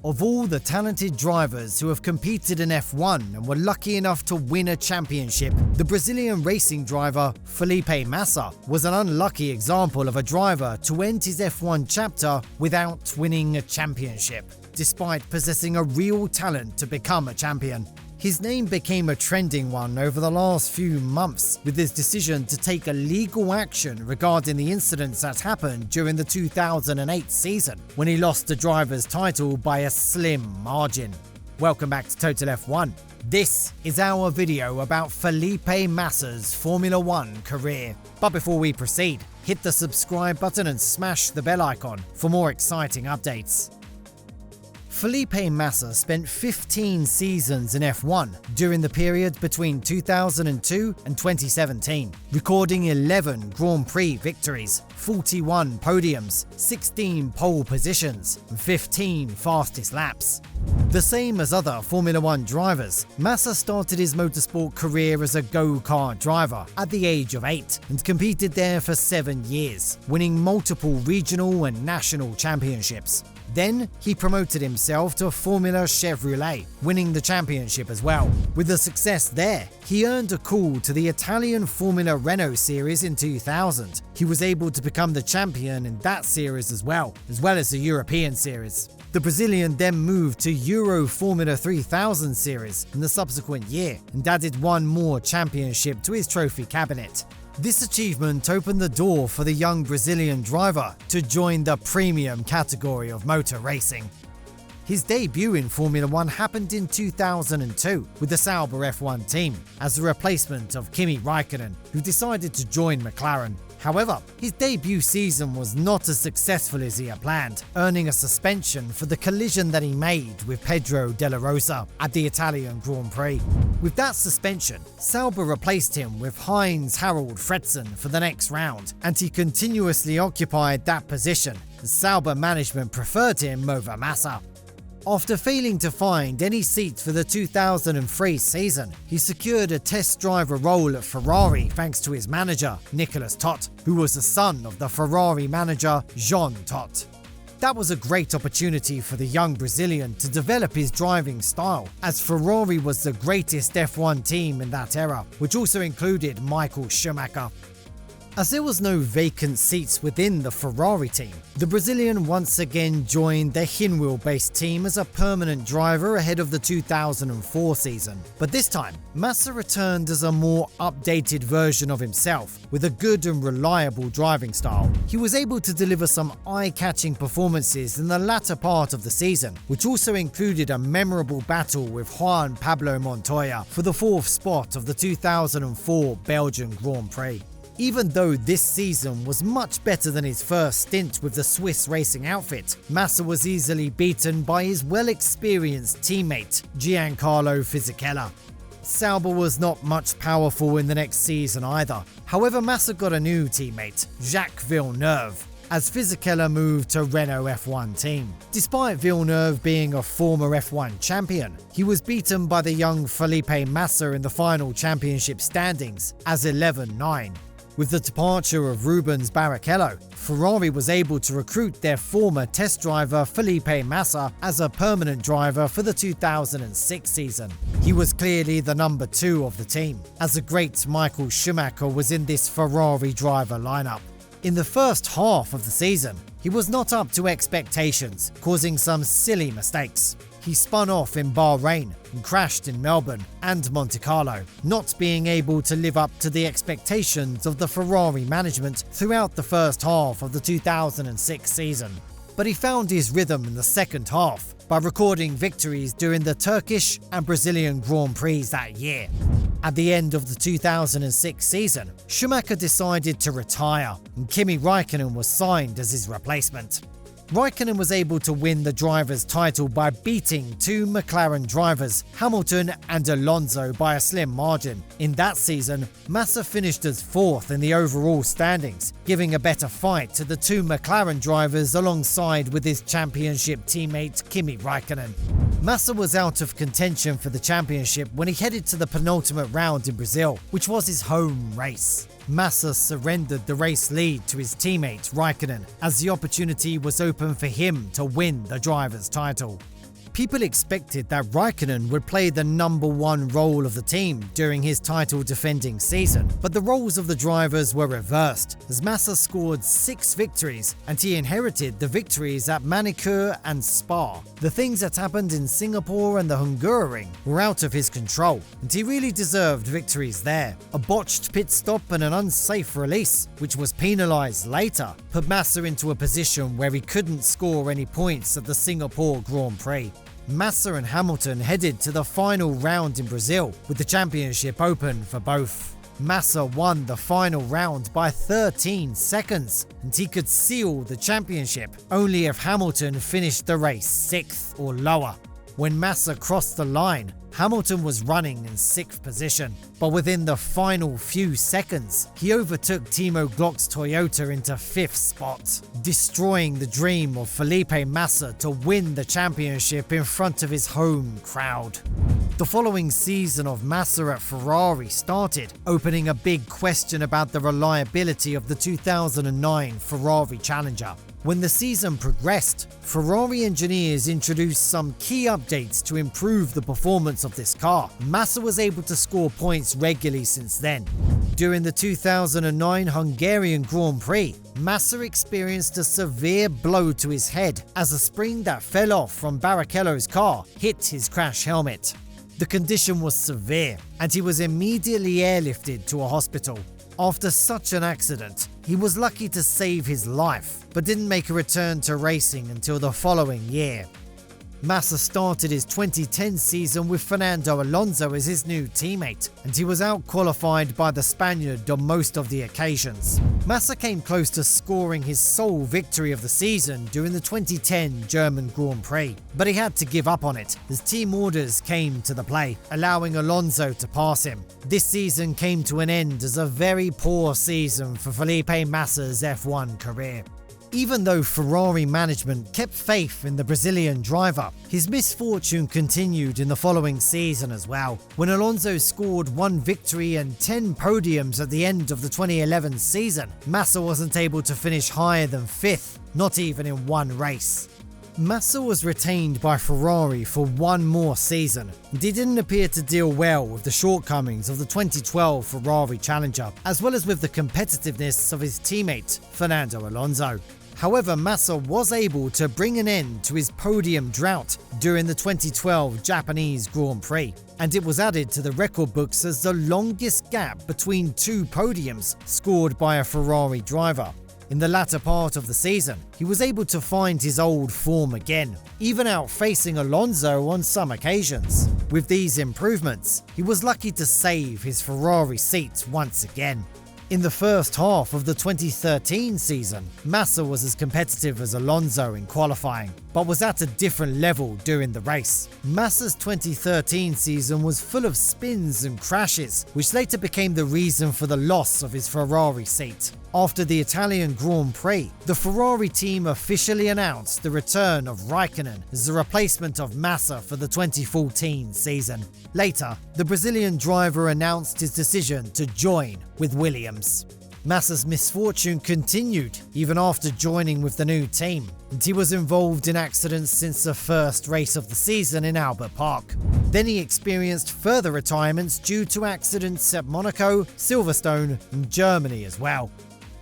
Of all the talented drivers who have competed in F1 and were lucky enough to win a championship, the Brazilian racing driver Felipe Massa was an unlucky example of a driver to end his F1 chapter without winning a championship, despite possessing a real talent to become a champion. His name became a trending one over the last few months with his decision to take a legal action regarding the incidents that happened during the 2008 season when he lost the driver's title by a slim margin. Welcome back to Total F1. This is our video about Felipe Massa's Formula 1 career. But before we proceed, hit the subscribe button and smash the bell icon for more exciting updates. Felipe Massa spent 15 seasons in F1 during the period between 2002 and 2017, recording 11 Grand Prix victories, 41 podiums, 16 pole positions, and 15 fastest laps. The same as other Formula 1 drivers, Massa started his motorsport career as a go-kart driver at the age of 8 and competed there for 7 years, winning multiple regional and national championships. Then he promoted himself to Formula Chevrolet, winning the championship as well. With the success there, he earned a call to the Italian Formula Renault series in 2000. He was able to become the champion in that series as well as the European series. The Brazilian then moved to Euro Formula 3000 series in the subsequent year and added one more championship to his trophy cabinet. This achievement opened the door for the young Brazilian driver to join the premium category of motor racing. His debut in Formula 1 happened in 2002 with the Sauber F1 team as a replacement of Kimi Raikkonen, who decided to join McLaren. However, his debut season was not as successful as he had planned, earning a suspension for the collision that he made with Pedro Della Rosa at the Italian Grand Prix. With that suspension, Sauber replaced him with Heinz-Harald Frentzen for the next round, and he continuously occupied that position as Sauber management preferred him over Massa. After failing to find any seat for the 2003 season, he secured a test driver role at Ferrari thanks to his manager, Nicolas Todt, who was the son of the Ferrari manager Jean Todt. That was a great opportunity for the young Brazilian to develop his driving style, as Ferrari was the greatest F1 team in that era, which also included Michael Schumacher. As there was no vacant seats within the Ferrari team, the Brazilian once again joined the Hinwil-based team as a permanent driver ahead of the 2004 season. But this time, Massa returned as a more updated version of himself, with a good and reliable driving style. He was able to deliver some eye-catching performances in the latter part of the season, which also included a memorable battle with Juan Pablo Montoya for the 4th spot of the 2004 Belgian Grand Prix. Even though this season was much better than his first stint with the Swiss racing outfit, Massa was easily beaten by his well-experienced teammate, Giancarlo Fisichella. Sauber was not much powerful in the next season either. However, Massa got a new teammate, Jacques Villeneuve, as Fisichella moved to Renault F1 team. Despite Villeneuve being a former F1 champion, he was beaten by the young Felipe Massa in the final championship standings as 11-9. With the departure of Rubens Barrichello, Ferrari was able to recruit their former test driver Felipe Massa as a permanent driver for the 2006 season. He was clearly the number 2 of the team, as the great Michael Schumacher was in this Ferrari driver lineup. In the first half of the season, he was not up to expectations, causing some silly mistakes. He spun off in Bahrain and crashed in Melbourne and Monte Carlo, not being able to live up to the expectations of the Ferrari management throughout the first half of the 2006 season. But he found his rhythm in the second half by recording victories during the Turkish and Brazilian Grand Prix that year. At the end of the 2006 season, Schumacher decided to retire and Kimi Raikkonen was signed as his replacement. Raikkonen was able to win the driver's title by beating 2 McLaren drivers, Hamilton and Alonso, by a slim margin. In that season, Massa finished as 4th in the overall standings, giving a better fight to the 2 McLaren drivers alongside with his championship teammate Kimi Raikkonen. Massa was out of contention for the championship when he headed to the penultimate round in Brazil, which was his home race. Massa surrendered the race lead to his teammate Raikkonen as the opportunity was open for him to win the driver's title. People expected that Raikkonen would play the #1 role of the team during his title-defending season, but the roles of the drivers were reversed, as Massa scored 6 victories and he inherited the victories at Manicure and Spa. The things that happened in Singapore and the Hungaroring were out of his control, and he really deserved victories there. A botched pit stop and an unsafe release, which was penalised later, put Massa into a position where he couldn't score any points at the Singapore Grand Prix. Massa and Hamilton headed to the final round in Brazil, with the championship open for both. Massa won the final round by 13 seconds, and he could seal the championship only if Hamilton finished the race 6th or lower. When Massa crossed the line, Hamilton was running in 6th position, but within the final few seconds, he overtook Timo Glock's Toyota into 5th spot, destroying the dream of Felipe Massa to win the championship in front of his home crowd. The following season of Massa at Ferrari started, opening a big question about the reliability of the 2009 Ferrari Challenger. When the season progressed, Ferrari engineers introduced some key updates to improve the performance of this car. Massa was able to score points regularly since then. During the 2009 Hungarian Grand Prix, Massa experienced a severe blow to his head as a spring that fell off from Barrichello's car hit his crash helmet. The condition was severe, and he was immediately airlifted to a hospital. After such an accident, he was lucky to save his life, but didn't make a return to racing until the following year. Massa started his 2010 season with Fernando Alonso as his new teammate, and he was out-qualified by the Spaniard on most of the occasions. Massa came close to scoring his sole victory of the season during the 2010 German Grand Prix, but he had to give up on it as team orders came to the play, allowing Alonso to pass him. This season came to an end as a very poor season for Felipe Massa's F1 career. Even though Ferrari management kept faith in the Brazilian driver, his misfortune continued in the following season as well. When Alonso scored 1 victory and 10 podiums at the end of the 2011 season, Massa wasn't able to finish higher than 5th, not even in one race. Massa was retained by Ferrari for 1 more season, and he didn't appear to deal well with the shortcomings of the 2012 Ferrari Challenger, as well as with the competitiveness of his teammate, Fernando Alonso. However, Massa was able to bring an end to his podium drought during the 2012 Japanese Grand Prix, and it was added to the record books as the longest gap between 2 podiums scored by a Ferrari driver. In the latter part of the season, he was able to find his old form again, even outfacing Alonso on some occasions. With these improvements, he was lucky to save his Ferrari seat once again. In the first half of the 2013 season, Massa was as competitive as Alonso in qualifying, but was at a different level during the race. Massa's 2013 season was full of spins and crashes, which later became the reason for the loss of his Ferrari seat. After the Italian Grand Prix, the Ferrari team officially announced the return of Raikkonen as the replacement of Massa for the 2014 season. Later, the Brazilian driver announced his decision to join with Williams. Massa's misfortune continued even after joining with the new team, and he was involved in accidents since the first race of the season in Albert Park. Then he experienced further retirements due to accidents at Monaco, Silverstone, and Germany as well.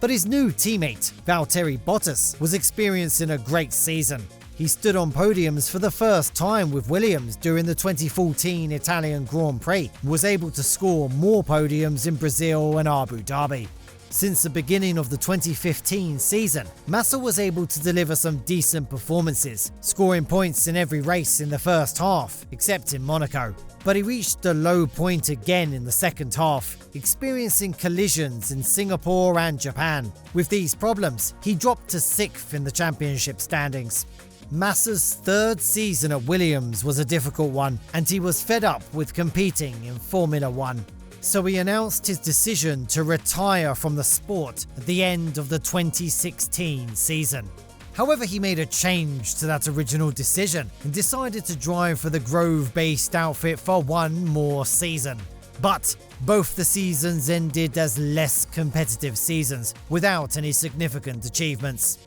But his new teammate, Valtteri Bottas, was experiencing a great season. He stood on podiums for the first time with Williams during the 2014 Italian Grand Prix and was able to score more podiums in Brazil and Abu Dhabi. Since the beginning of the 2015 season, Massa was able to deliver some decent performances, scoring points in every race in the first half, except in Monaco. But he reached a low point again in the second half, experiencing collisions in Singapore and Japan. With these problems, he dropped to 6th in the championship standings. Massa's 3rd season at Williams was a difficult one, and he was fed up with competing in Formula 1. So he announced his decision to retire from the sport at the end of the 2016 season. However, he made a change to that original decision and decided to drive for the Grove-based outfit for 1 more season. But both the seasons ended as less competitive seasons without any significant achievements.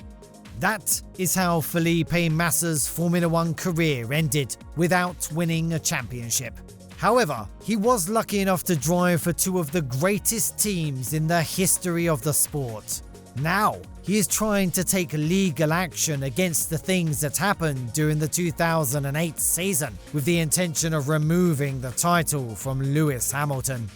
That is how Felipe Massa's Formula One career ended, without winning a championship. However, he was lucky enough to drive for two of the greatest teams in the history of the sport. Now, he is trying to take legal action against the things that happened during the 2008 season, with the intention of removing the title from Lewis Hamilton.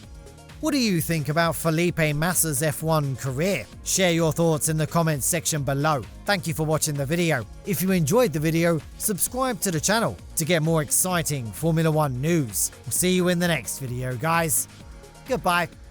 What do you think about Felipe Massa's F1 career? Share your thoughts in the comments section below. Thank you for watching the video. If you enjoyed the video, subscribe to the channel to get more exciting Formula One news. We'll see you in the next video, guys. Goodbye.